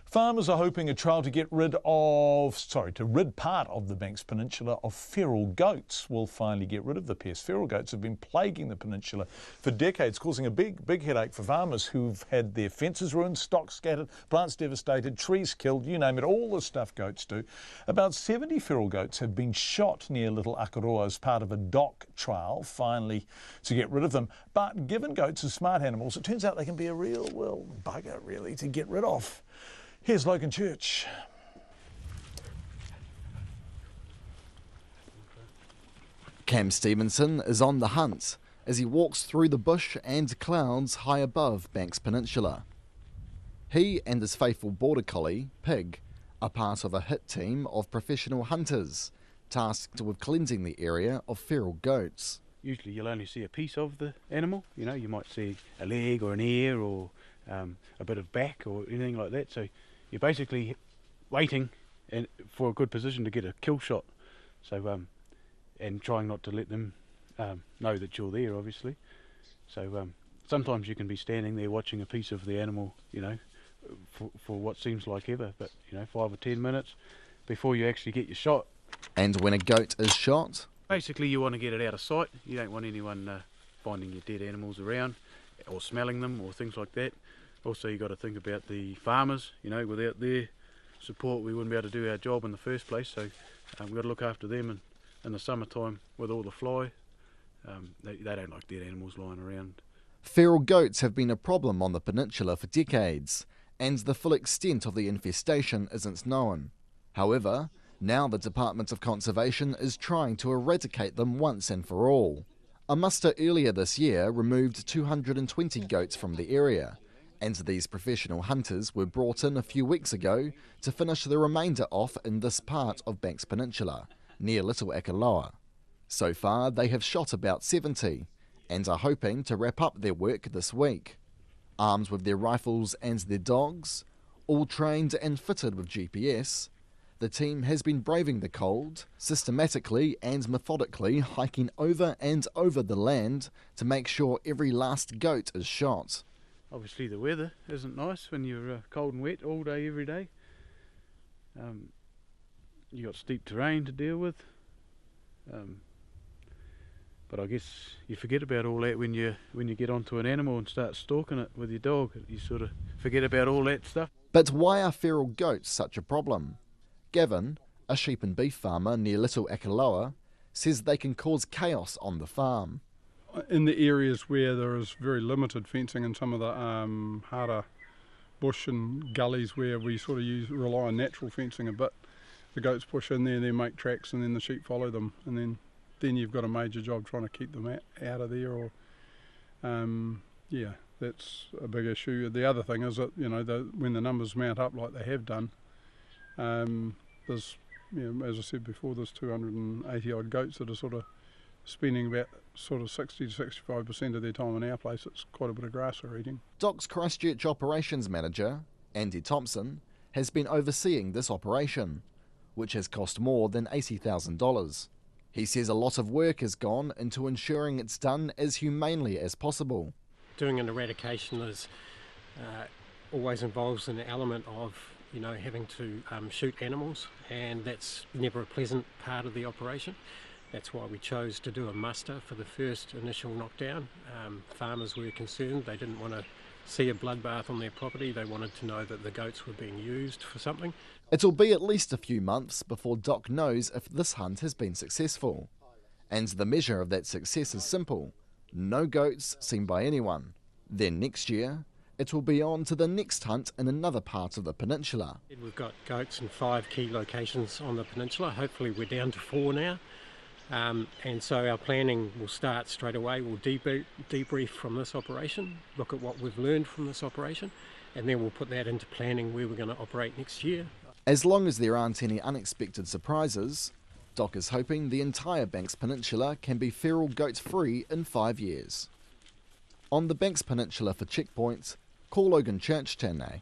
Farmers are hoping a trial to rid part of the Banks Peninsula of feral goats will finally get rid of the pest. Feral goats have been plaguing the peninsula for decades, causing a big headache for farmers who've had their fences ruined, stock scattered, plants devastated, trees killed, you name it, all the stuff goats do. About 70 feral goats have been shot near Little Akaroa as part of a DoC trial, finally to get rid of them. But given goats are smart animals, it turns out they can be a real, bugger really to get rid of. Here's Logan Church. Cam Stevenson is on the hunt as he walks through the bush and clouds high above Banks Peninsula. He and his faithful border collie, Pig, are part of a hit team of professional hunters tasked with cleansing the area of feral goats. Usually you'll only see a piece of the animal, you might see a leg or an ear or a bit of back or anything like that, so you're basically waiting for a good position to get a kill shot, so and trying not to let them know that you're there, obviously. So sometimes you can be standing there watching a piece of the animal, for what seems like ever, but 5 or 10 minutes before you actually get your shot. And when a goat is shot, basically you want to get it out of sight. You don't want anyone finding your dead animals around or smelling them or things like that. Also, you've got to think about the farmers. Without their support we wouldn't be able to do our job in the first place, so we've got to look after them in the summertime with all the fly. They don't like dead animals lying around. Feral goats have been a problem on the peninsula for decades, and the full extent of the infestation isn't known. However, now the Department of Conservation is trying to eradicate them once and for all. A muster earlier this year removed 220 goats from the area, and these professional hunters were brought in a few weeks ago to finish the remainder off in this part of Banks Peninsula, near Little Akaroa. So far they have shot about 70, and are hoping to wrap up their work this week. Armed with their rifles and their dogs, all trained and fitted with GPS, the team has been braving the cold, systematically and methodically hiking over and over the land to make sure every last goat is shot. Obviously the weather isn't nice when you're cold and wet all day, every day. You got steep terrain to deal with. But I guess you forget about all that when you get onto an animal and start stalking it with your dog. You sort of forget about all that stuff. But why are feral goats such a problem? Gavin, a sheep and beef farmer near Little Akaroa, says they can cause chaos on the farm. In the areas where there is very limited fencing and some of the harder bush and gullies where we sort of rely on natural fencing a bit, the goats push in there, they make tracks, and then the sheep follow them, and then you've got a major job trying to keep them out of there. Or yeah, that's a big issue. The other thing is that when the numbers mount up like they have done, there's as I said before, there's 280 odd goats that are sort of spending about 60 to 65% of their time in our place. It's quite a bit of grass they're eating. DoC's Christchurch Operations Manager, Andy Thompson, has been overseeing this operation, which has cost more than $80,000. He says a lot of work has gone into ensuring it's done as humanely as possible. Doing an eradication always involves an element of having to shoot animals, and that's never a pleasant part of the operation. That's why we chose to do a muster for the first initial knockdown. Farmers were concerned. They didn't want to see a bloodbath on their property. They wanted to know that the goats were being used for something. It'll be at least a few months before DoC knows if this hunt has been successful. And the measure of that success is simple: no goats seen by anyone. Then next year, it will be on to the next hunt in another part of the peninsula. We've got goats in 5 key locations on the peninsula. Hopefully we're down to 4 now. And so our planning will start straight away. We'll debrief from this operation, look at what we've learned from this operation, and then we'll put that into planning where we're going to operate next year. As long as there aren't any unexpected surprises, DoC is hoping the entire Banks Peninsula can be feral goat free in 5 years. On the Banks Peninsula for Checkpoint, call Logan Church tēnei.